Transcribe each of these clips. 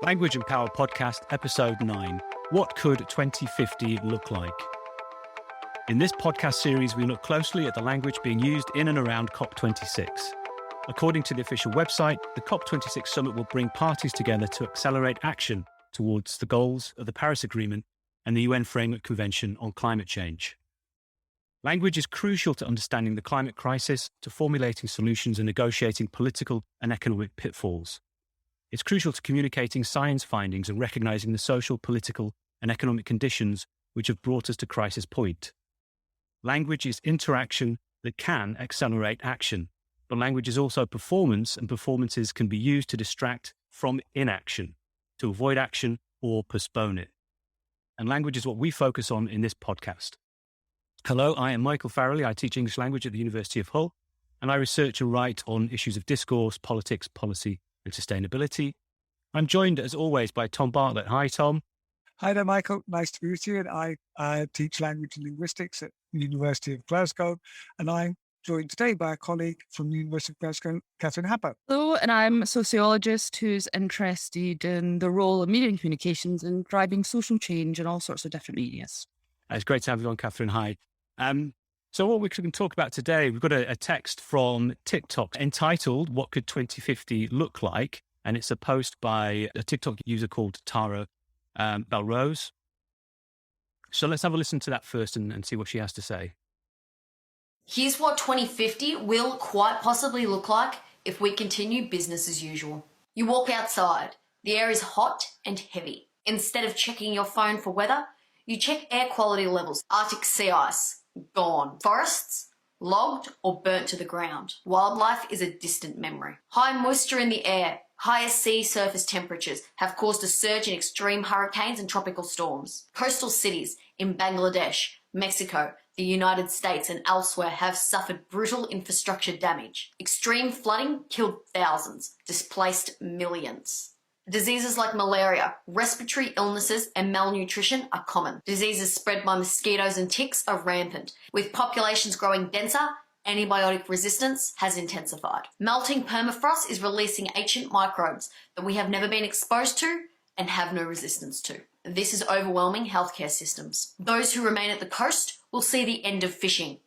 Language and Power Podcast, Episode 9. What could 2050 look like? In this podcast series, we look closely at the language being used in and around COP26. According to the official website, the COP26 summit will bring parties together to accelerate action towards the goals of the Paris Agreement and the UN Framework Convention on Climate Change. Language is crucial to understanding the climate crisis, to formulating solutions and negotiating political and economic pitfalls. It's crucial to communicating science findings and recognizing the social, political, and economic conditions which have brought us to crisis point. Language is interaction that can accelerate action, but language is also performance, and performances can be used to distract from inaction, to avoid action or postpone it. And language is what we focus on in this podcast. Hello, I am Michael Farrelly. I teach English language at the University of Hull, and I research and write on issues of discourse, politics, policy, and sustainability. I'm joined, as always, by Tom Bartlett. Hi, Tom. Hi there, Michael. Nice to be with you. And I teach language and linguistics at the University of Glasgow. And I'm joined today by a colleague from the University of Glasgow, Catherine Happer. Hello, and I'm a sociologist who's interested in the role of media and communications in driving social change in all sorts of different areas. It's great to have you on, Catherine. Hi. So what we can talk about today, we've got a text from TikTok entitled, What Could 2050 Look Like? And it's a post by a TikTok user called Tara Belrose. So let's have a listen to that first and see what she has to say. Here's what 2050 will quite possibly look like if we continue business as usual. You walk outside, the air is hot and heavy. Instead of checking your phone for weather, you check air quality levels. Arctic sea ice, gone. Forests, logged or burnt to the ground. Wildlife is a distant memory. High moisture in the air, higher sea surface temperatures have caused a surge in extreme hurricanes and tropical storms. Coastal cities in Bangladesh, Mexico, the United States and elsewhere have suffered brutal infrastructure damage. Extreme flooding killed thousands, displaced millions. Diseases like malaria, respiratory illnesses and malnutrition are common. Diseases spread by mosquitoes and ticks are rampant. With populations growing denser, antibiotic resistance has intensified. Melting permafrost is releasing ancient microbes that we have never been exposed to and have no resistance to. This is overwhelming healthcare systems. Those who remain at the coast will see the end of fishing.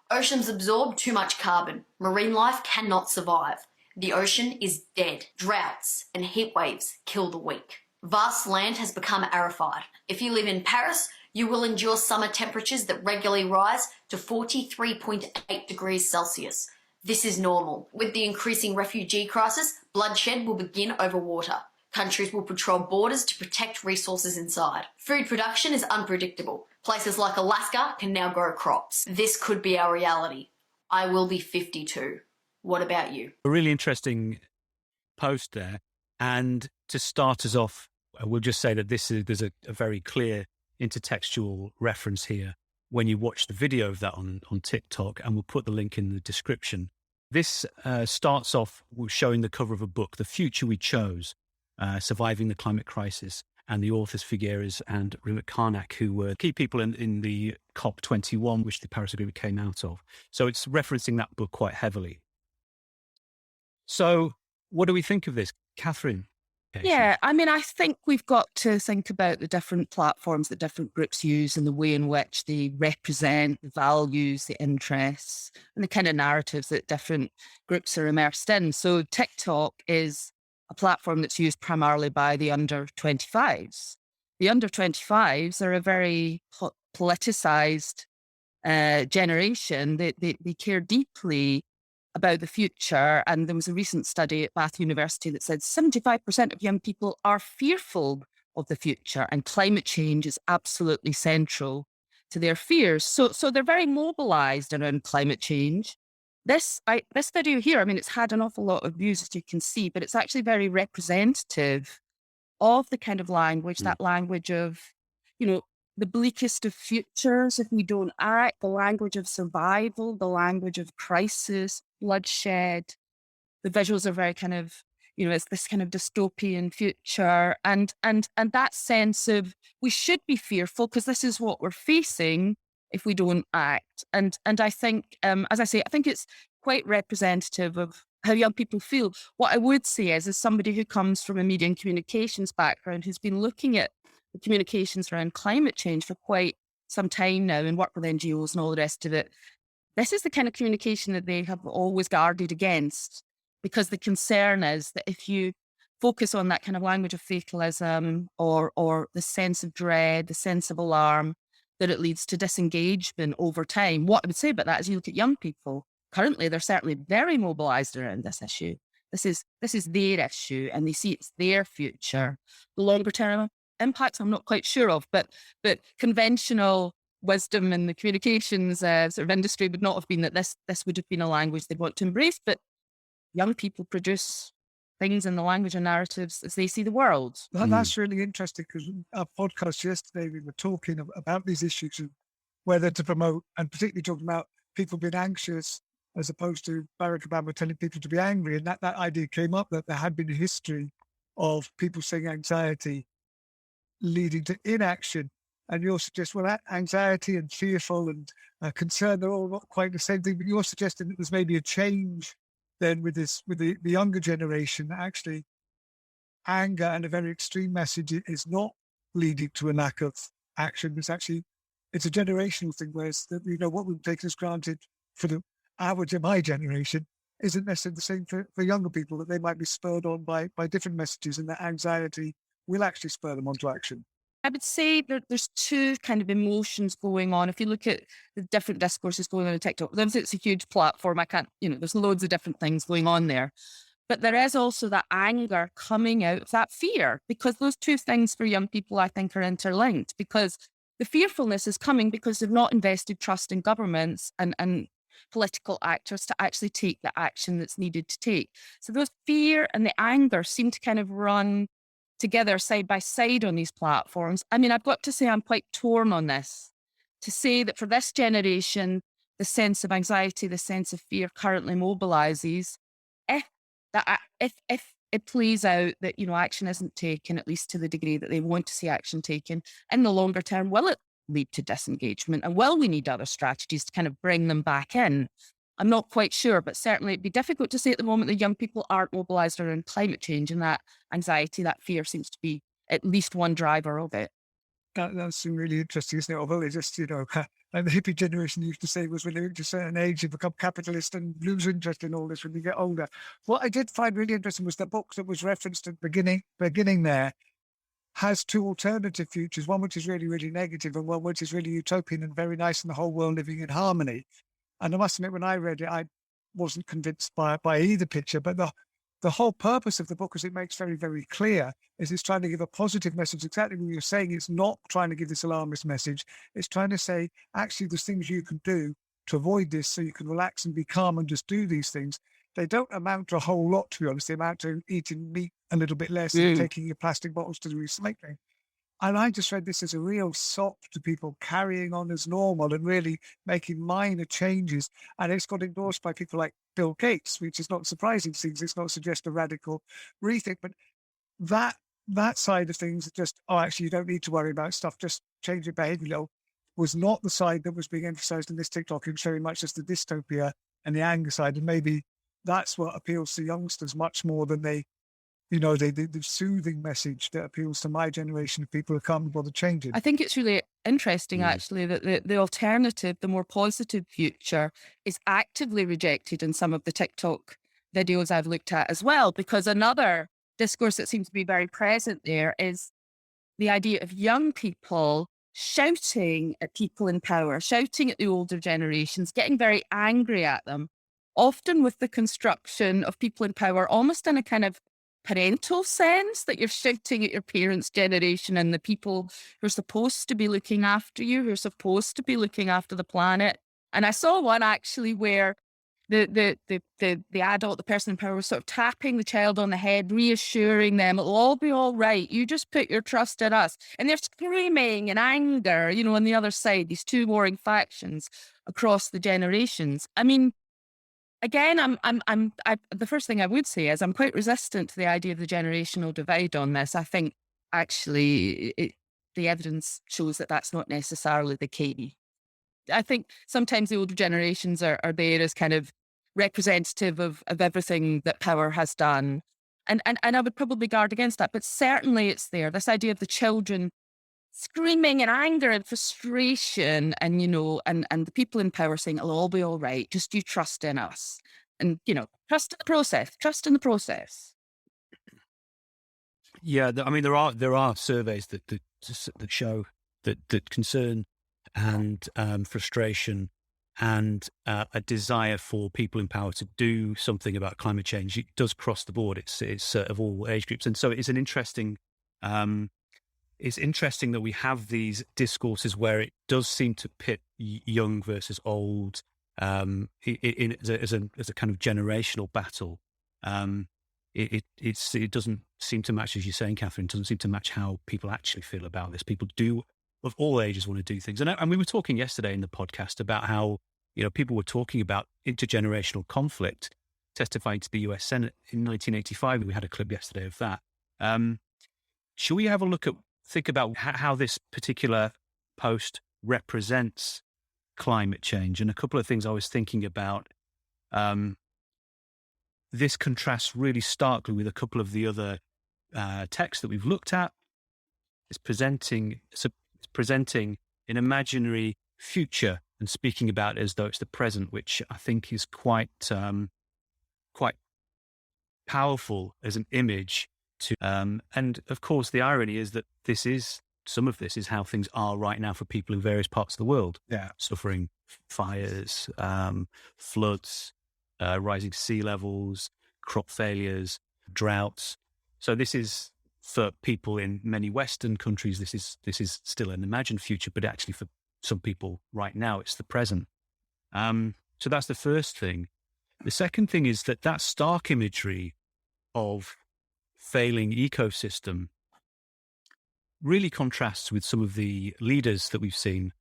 Oceans absorb too much carbon. Marine life cannot survive. The ocean is dead. Droughts and heat waves kill the weak. Vast land has become aridified. If you live in Paris, you will endure summer temperatures that regularly rise to 43.8 degrees Celsius. This is normal. With the increasing refugee crisis, bloodshed will begin over water. Countries will patrol borders to protect resources inside. Food production is unpredictable. Places like Alaska can now grow crops. This could be our reality. I will be 52. What about you? A really interesting post there. And to start us off, we'll just say that there's a very clear intertextual reference here when you watch the video of that on TikTok, and we'll put the link in the description. This starts off with showing the cover of a book, The Future We Chose, Surviving the Climate Crisis, and the authors Figueres and Rimit Karnak, who were key people in the COP21, which the Paris Agreement came out of. So it's referencing that book quite heavily. So what do we think of this, Catherine? Yeah, I mean, I think we've got to think about the different platforms that different groups use and the way in which they represent the values, the interests, and the kind of narratives that different groups are immersed in. So TikTok is a platform that's used primarily by the under 25s. The under 25s are a very politicized generation. They care deeply about the future. And there was a recent study at Bath University that said 75% of young people are fearful of the future, and climate change is absolutely central to their fears. So they're very mobilized around climate change. This video here, I mean, it's had an awful lot of views, as you can see, but it's actually very representative of the kind of language, that language of, the bleakest of futures if we don't act, the language of survival, the language of crisis, bloodshed. The visuals are very kind of, it's this kind of dystopian future. And that sense of we should be fearful because this is what we're facing if we don't act. And I think, as I say, I think it's quite representative of how young people feel. What I would say is, as somebody who comes from a media and communications background, who's been looking at the communications around climate change for quite some time now and work with NGOs and all the rest of it, this is the kind of communication that they have always guarded against, because the concern is that if you focus on that kind of language of fatalism or the sense of dread, the sense of alarm, that it leads to disengagement over time. What I would say about that is, you look at young people, currently they're certainly very mobilised around this issue. This is their issue, and they see it's their future. The longer term impacts, I'm not quite sure of, but conventional wisdom in the communications sort of industry would not have been that this would have been a language they'd want to embrace. But young people produce things in the language and narratives as they see the world. That's really interesting, because our podcast yesterday, we were talking about these issues and whether to promote, and particularly talking about people being anxious as opposed to Barack Obama telling people to be angry. And that idea came up, that there had been a history of people saying anxiety leading to inaction. And you're suggesting, well, anxiety and fearful and concern, they're all not quite the same thing. But you're suggesting that there's maybe a change then with the younger generation. Actually, anger and a very extreme message is not leading to a lack of action. It's a generational thing, whereas what we've taken as granted for the average of my generation isn't necessarily the same for younger people, that they might be spurred on by different messages, and that anxiety will actually spur them onto action. I would say there's two kind of emotions going on. If you look at the different discourses going on in TikTok, obviously it's a huge platform. There's loads of different things going on there. But there is also that anger coming out of that fear, because those two things for young people, I think, are interlinked, because the fearfulness is coming because they've not invested trust in governments and political actors to actually take the action that's needed to take. So those fear and the anger seem to kind of run together side by side on these platforms. I mean, I've got to say I'm quite torn on this, to say that for this generation, the sense of anxiety, the sense of fear currently mobilises. If it plays out that, action isn't taken, at least to the degree that they want to see action taken, in the longer term, will it lead to disengagement? And will we need other strategies to kind of bring them back in? I'm not quite sure, but certainly it'd be difficult to say at the moment that young people aren't mobilised around climate change, and that anxiety, that fear seems to be at least one driver of it. That's really interesting, isn't it? Although they just, like the hippie generation used to say, was when they reach a certain age, you become capitalist and lose interest in all this when you get older. What I did find really interesting was the book that was referenced at the beginning there has two alternative futures, one which is really, really negative and one which is really utopian and very nice, and the whole world living in harmony. And I must admit, when I read it, I wasn't convinced by either picture. But the whole purpose of the book, as it makes very, very clear, is it's trying to give a positive message. Exactly what you're saying. It's not trying to give this alarmist message. It's trying to say, actually, there's things you can do to avoid this, so you can relax and be calm and just do these things. They don't amount to a whole lot, to be honest. They amount to eating meat a little bit less and taking your plastic bottles to the recycling. And I just read this as a real sop to people carrying on as normal and really making minor changes. And it's got endorsed by people like Bill Gates, which is not surprising, since it's not suggest a radical rethink. But that side of things, just, actually, you don't need to worry about stuff, just change your behavior, was not the side that was being emphasized in this TikTok, and very much as the dystopia and the anger side. And maybe that's what appeals to youngsters much more than the soothing message that appeals to my generation of people who can't bother changing. I think it's really interesting, actually, that the alternative, the more positive future, is actively rejected in some of the TikTok videos I've looked at as well, because another discourse that seems to be very present there is the idea of young people shouting at people in power, shouting at the older generations, getting very angry at them, often with the construction of people in power almost in a kind of parental sense, that you're shouting at your parents' generation and the people who are supposed to be looking after you, who are supposed to be looking after the planet. And I saw one actually where the adult, the person in power, was sort of tapping the child on the head, reassuring them it'll all be all right. You just put your trust in us. And they're screaming in anger, on the other side, these two warring factions across the generations. I mean, again, the first thing I would say is I'm quite resistant to the idea of the generational divide on this. I think actually the evidence shows that that's not necessarily the case. I think sometimes the older generations are there as kind of representative of everything that power has done. And I would probably guard against that, but certainly it's there. This idea of the children screaming in anger and frustration, and and the people in power saying it'll all be all right. Just you trust in us, and trust in the process. Trust in the process. Yeah, I mean, there are surveys that show that concern and frustration and a desire for people in power to do something about climate change. It does cross the board. It's of all age groups, and so it's an interesting. It's interesting that we have these discourses where it does seem to pit young versus old as a kind of generational battle. It doesn't seem to match, as you're saying, Catherine. It doesn't seem to match how people actually feel about this. People of all ages want to do things, and we were talking yesterday in the podcast about how people were talking about intergenerational conflict, testifying to the U.S. Senate in 1985. We had a clip yesterday of that. Should we have a think about how this particular post represents climate change? And a couple of things I was thinking about. This contrasts really starkly with a couple of the other texts that we've looked at. It's presenting an imaginary future and speaking about it as though it's the present, which I think is quite powerful as an image. And of course, the irony is that some of this is how things are right now for people in various parts of the world. Yeah, suffering fires, floods, rising sea levels, crop failures, droughts. So this is, for people in many Western countries, this is still an imagined future, but actually for some people right now, it's the present. So that's the first thing. The second thing is that stark imagery of failing ecosystem really contrasts with some of the leaders that we've seen.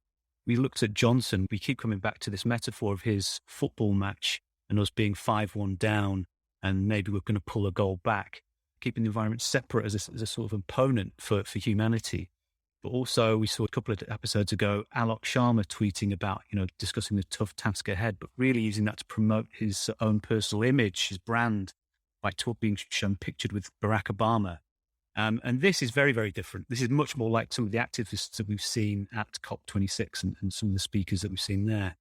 We looked at Johnson. We keep coming back to this metaphor of his football match and us being 5-1 down, and maybe we're going to pull a goal back, keeping the environment separate as a sort of opponent for humanity. But also, we saw a couple of episodes ago, Alok Sharma tweeting about, discussing the tough task ahead, but really using that to promote his own personal image, his brand, by being shown pictured with Barack Obama. And this is very, very different. This is much more like some of the activists that we've seen at COP26 and some of the speakers that we've seen there.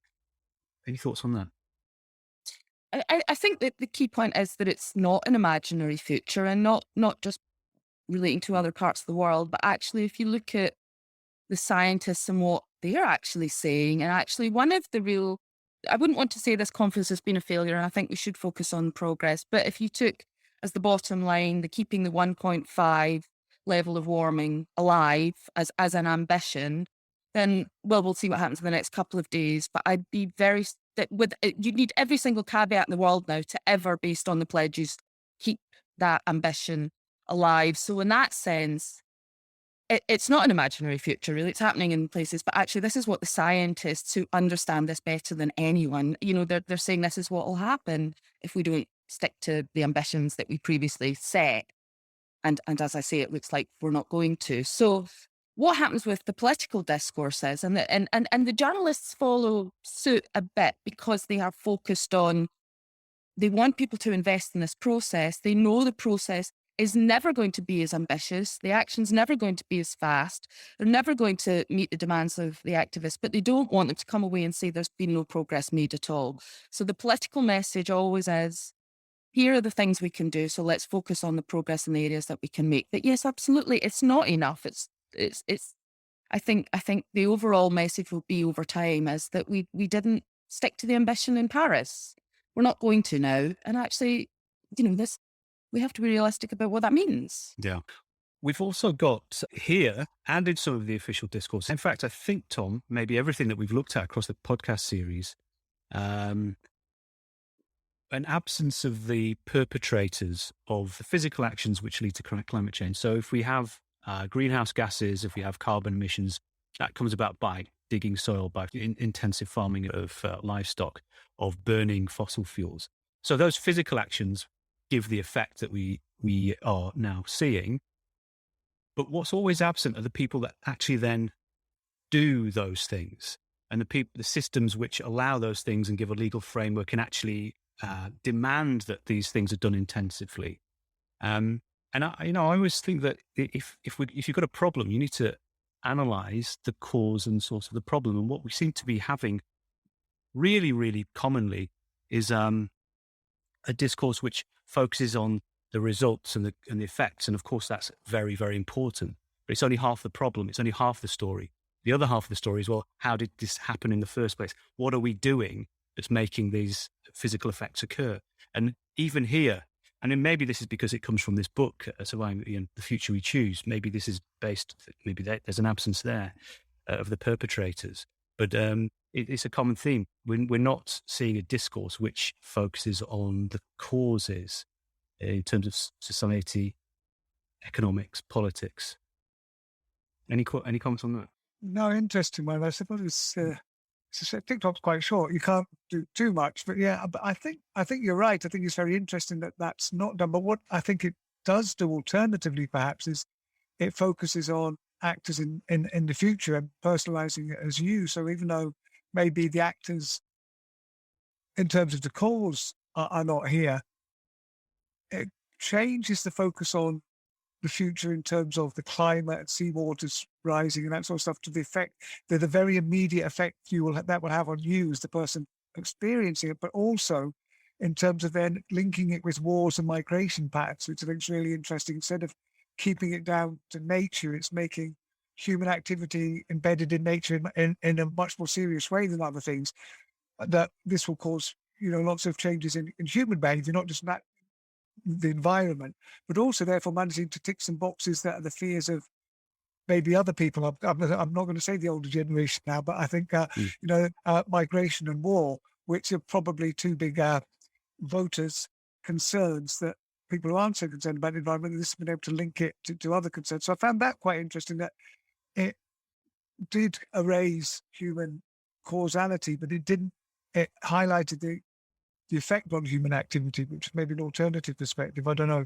Any thoughts on that? I think that the key point is that it's not an imaginary future, and not just relating to other parts of the world, but actually if you look at the scientists and what they're actually saying, and actually one of the real, I wouldn't want to say this conference has been a failure, and I think we should focus on progress, but if you took as the bottom line, the keeping the 1.5 level of warming alive as an ambition, then, we'll see what happens in the next couple of days. But I'd be you need every single caveat in the world now to ever, based on the pledges, keep that ambition alive. So in that sense, it's not an imaginary future, really. It's happening in places, but actually this is what the scientists who understand this better than anyone, they're saying this is what will happen if we don't stick to the ambitions that we previously set. And as I say, it looks like we're not going to. So what happens with the political discourses, and the journalists follow suit a bit because they are focused on, they want people to invest in this process. They know the process is never going to be as ambitious. The action's never going to be as fast. They're never going to meet the demands of the activists, but they don't want them to come away and say there's been no progress made at all. So the political message always is, here are the things we can do. So let's focus on the progress in the areas that we can make. But yes, absolutely, it's not enough. I think the overall message will be over time is that we didn't stick to the ambition in Paris. We're not going to now. And actually, we have to be realistic about what that means. Yeah. We've also got here, and in some of the official discourse, in fact, I think, Tom, maybe everything that we've looked at across the podcast series, an absence of the perpetrators of the physical actions which lead to climate change. So if we have greenhouse gases, if we have carbon emissions, that comes about by digging soil, by intensive farming of livestock, of burning fossil fuels. So those physical actions give the effect that we are now seeing. But what's always absent are the people that actually then do those things, and the systems which allow those things and give a legal framework and actually demand that these things are done intensively. And I always think that if you've got a problem, you need to analyze the cause and source of the problem. And what we seem to be having really, really commonly is a discourse which focuses on the results and the effects. And of course, that's very, very important. But it's only half the problem. It's only half the story. The other half of the story is, well, how did this happen in the first place? What are we doing that's making these physical effects occur? And even here, and then maybe this is because it comes from this book, Surviving the Future We Choose. Maybe this is based, maybe there's an absence there of the perpetrators. But it's a common theme. We're not seeing a discourse which focuses on the causes in terms of society, economics, politics. Any comments on that? No, interesting one. I suppose TikTok's quite short. You can't do too much, but yeah, but I think you're right. I think it's very interesting that that's not done. But what I think it does do alternatively, perhaps, is it focuses on actors in the future and personalizing it as you. So even though maybe the actors, in terms of the cause, are not here, it changes the focus on the future in terms of the climate and seawaters rising and that sort of stuff, to the effect, the very immediate effect that will have on you as the person experiencing it, but also in terms of then linking it with wars and migration patterns, which I think is really interesting. Instead of keeping it down to nature, it's making human activity embedded in nature in a much more serious way than other things. That this will cause lots of changes in human behavior, not just the environment, but also therefore managing to tick some boxes that are the fears of maybe other people. I'm not going to say the older generation now, but I think migration and war, which are probably two big voters' concerns that people who aren't so concerned about the environment, this has been able to link it to other concerns. So I found that quite interesting, that it did erase human causality, but it didn't. It highlighted the effect on human activity, which is maybe an alternative perspective. I don't know.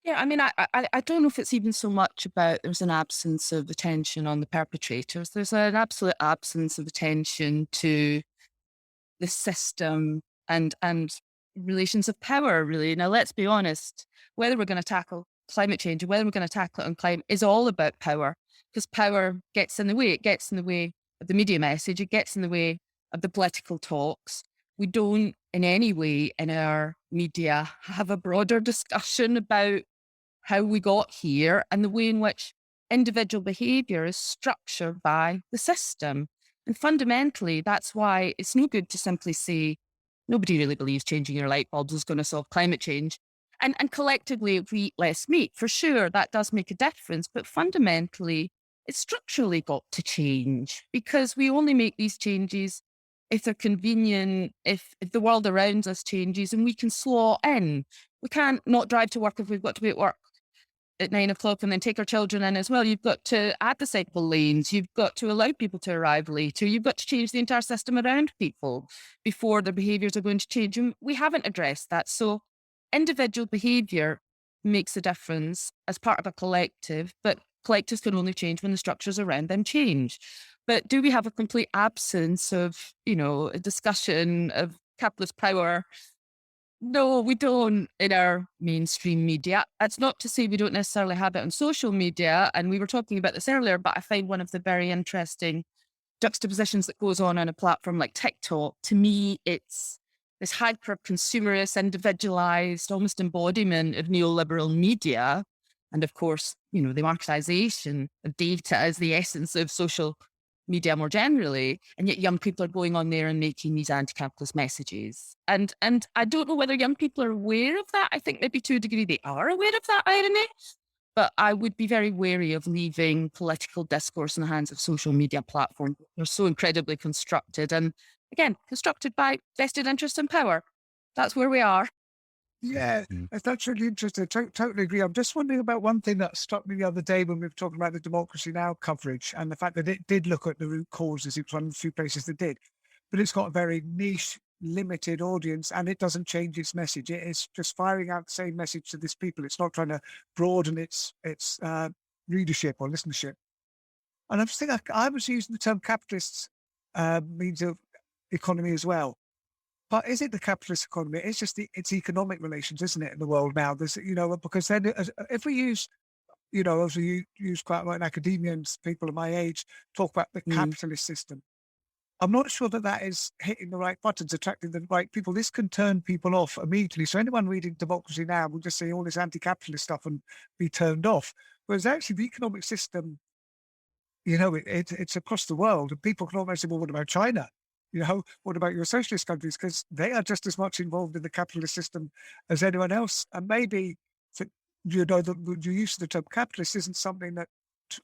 Yeah, I mean, I don't know if it's even so much about there's an absence of attention on the perpetrators. There's an absolute absence of attention to the system and relations of power, really. Now, let's be honest, whether we're going to tackle climate change or whether we're going to tackle it on climate is all about power, because power gets in the way. It gets in the way of the media message. It gets in the way of the political talks. We don't in any way in our media have a broader discussion about how we got here and the way in which individual behaviour is structured by the system. And fundamentally, that's why it's no good to simply say, nobody really believes changing your light bulbs is going to solve climate change. And collectively, if we eat less meat, for sure, that does make a difference. But fundamentally, it's structurally got to change, because we only make these changes if they're convenient, if the world around us changes and we can slot in. We can't not drive to work if we've got to be at work at 9 o'clock and then take our children in as well. You've got to add the cycle lanes. You've got to allow people to arrive later. You've got to change the entire system around people before their behaviours are going to change. And we haven't addressed that. So individual behaviour makes a difference as part of a collective, but collectives can only change when the structures around them change. But do we have a complete absence of, a discussion of capitalist power? No, we don't in our mainstream media. That's not to say we don't necessarily have it on social media. And we were talking about this earlier, but I find one of the very interesting juxtapositions that goes on a platform like TikTok. To me, it's this hyper-consumerist, individualized, almost embodiment of neoliberal media. And of course, the marketization of data is the essence of social media more generally, and yet young people are going on there and making these anti-capitalist messages. And I don't know whether young people are aware of that. I think maybe to a degree they are aware of that irony, but I would be very wary of leaving political discourse in the hands of social media platforms. They're so incredibly constructed, and again, constructed by vested interest and power. That's where we are. Yeah, that's really interesting. Totally agree. I'm just wondering about one thing that struck me the other day when we were talking about the Democracy Now! Coverage, and the fact that it did look at the root causes. It's one of the few places that did, but it's got a very niche, limited audience, and it doesn't change its message. It is just firing out the same message to these people. It's not trying to broaden its readership or listenership. And I'm just thinking, I was using the term capitalist means of economy as well. but is it the capitalist economy? It's just it's economic relations, isn't it, in the world now? There's, because then if we use, as we use quite a lot in academia and people of my age talk about the capitalist system, I'm not sure that is hitting the right buttons, attracting the right people. This can turn people off immediately. So anyone reading Democracy Now! Will just see all this anti-capitalist stuff and be turned off. Whereas actually the economic system, it's across the world. And people can almost say, well, what about China? What about your socialist countries? Because they are just as much involved in the capitalist system as anyone else. And maybe, the use of the term capitalist isn't something that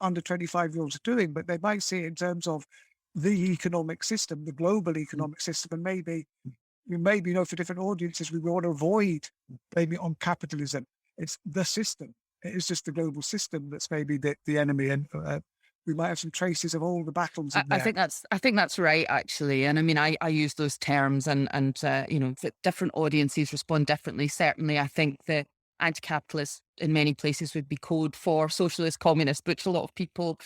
under 25-year-olds are doing, but they might see it in terms of the economic system, the global economic system. And maybe, for different audiences, we want to avoid maybe on capitalism. It's the system. It is just the global system that's maybe the enemy. And we might have some traces of all the battles in there. I think that's right, actually. And I mean, I use those terms and different audiences respond differently. Certainly, I think the anti-capitalist in many places would be code for socialist, communist, which a lot of people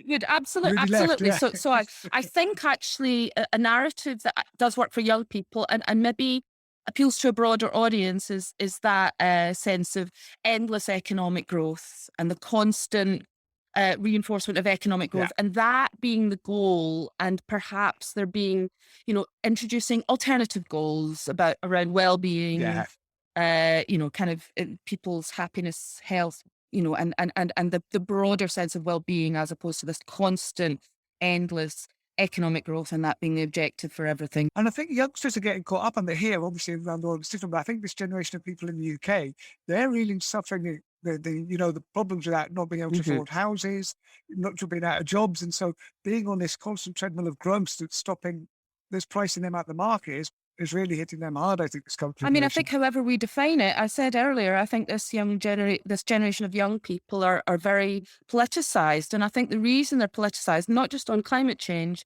would absolutely. Left, yeah. So I think actually a narrative that does work for young people and maybe appeals to a broader audience is that sense of endless economic growth and the constant reinforcement of economic growth, and that being the goal, and perhaps there being, introducing alternative goals around well-being, kind of people's happiness, health, and the broader sense of well-being as opposed to this constant, endless economic growth, and that being the objective for everything. And I think youngsters are getting caught up, and they're here, obviously, around the world it's different, but I think this generation of people in the UK, they're really suffering the problems with that, not being able to afford houses, not being out of jobs. And so being on this constant treadmill of growth that's pricing them out the market is really hitting them hard, I think, this country. I mean, I think however we define it, I said earlier, I think this generation of young people are very politicized. And I think the reason they're politicized, not just on climate change,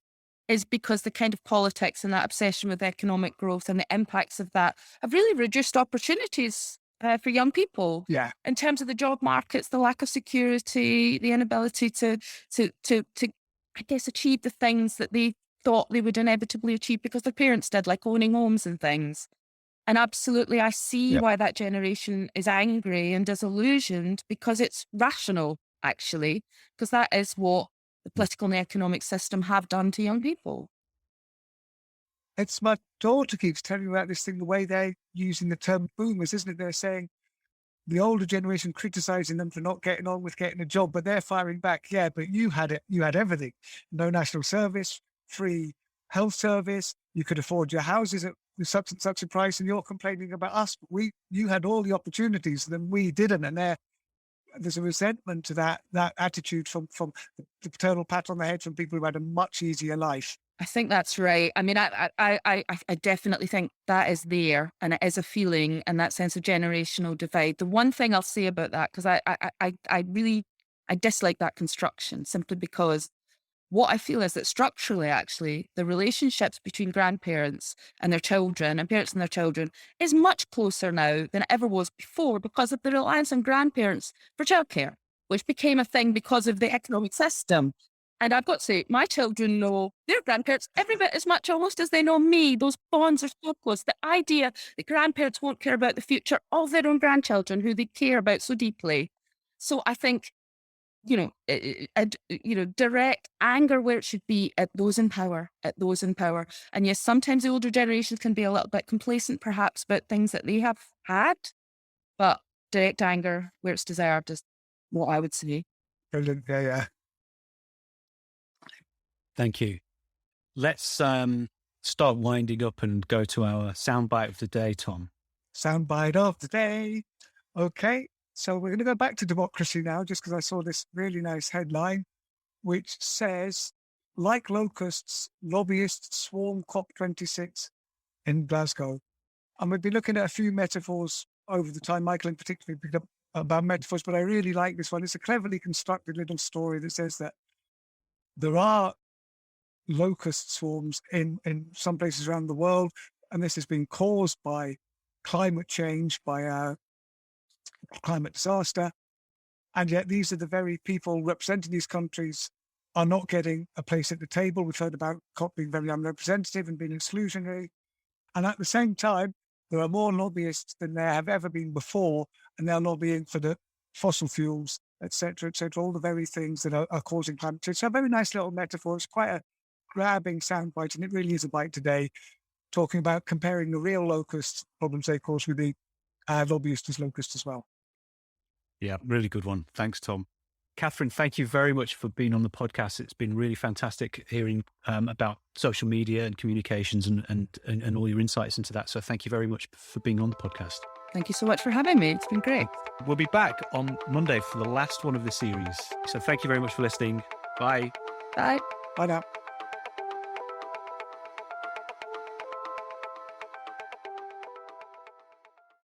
is because the kind of politics and that obsession with economic growth and the impacts of that have really reduced opportunities for young people. Yeah. In terms of the job markets, the lack of security, the inability to I guess, achieve the things that they thought they would inevitably achieve because their parents did, like owning homes and things. And absolutely, I see why that generation is angry and disillusioned, because it's rational, actually, because that is what the political and economic system have done to young people. It's my daughter keeps telling me about this thing, the way they're using the term boomers, isn't it? They're saying the older generation criticizing them for not getting on with getting a job, but they're firing back. Yeah, but you had it. You had everything. No national service, free health service. You could afford your houses at such and such a price, and you're complaining about us. You had all the opportunities, then we didn't. And there's a resentment to that attitude from the paternal pat on the head from people who had a much easier life. I think that's right. I mean, I definitely think that is there, and it is a feeling, and that sense of generational divide. The one thing I'll say about that, because I really dislike that construction, simply because what I feel is that structurally, actually, the relationships between grandparents and their children and parents and their children is much closer now than it ever was before, because of the reliance on grandparents for childcare, which became a thing because of the economic system. And I've got to say, my children know their grandparents every bit as much almost as they know me. Those bonds are so close. The idea that grandparents won't care about the future of their own grandchildren, who they care about so deeply. So I think, direct anger where it should be at those in power. And yes, sometimes the older generations can be a little bit complacent, perhaps, about things that they have had. But direct anger where it's deserved is what I would say. Brilliant. Yeah. Thank you. Let's start winding up and go to our soundbite of the day, Tom. Soundbite of the day. Okay, so we're going to go back to democracy now, just because I saw this really nice headline, which says, like locusts, lobbyists swarm COP26 in Glasgow. And we've been looking at a few metaphors over the time. Michael in particular picked up about metaphors, but I really like this one. It's a cleverly constructed little story that says that there are locust swarms in some places around the world, and this has been caused by climate change, by climate disaster, and yet these are the very people representing these countries are not getting a place at the table. We've heard about COP being very unrepresentative and being exclusionary, And at the same time, there are more lobbyists than there have ever been before, and they're lobbying for the fossil fuels, et cetera, all the very things that are causing climate change. So a very nice little metaphor. It's quite a grabbing soundbite, and it really is a bite today, talking about comparing the real locust problems they cause with the lobbyist as locust as well. Yeah, really good one. Thanks, Tom. Catherine, thank you very much for being on the podcast. It's been really fantastic hearing about social media and communications and all your insights into that. So thank you very much for being on the podcast. Thank you so much for having me. It's been great. We'll be back on Monday for the last one of the series. So thank you very much for listening. Bye. Bye. Bye now.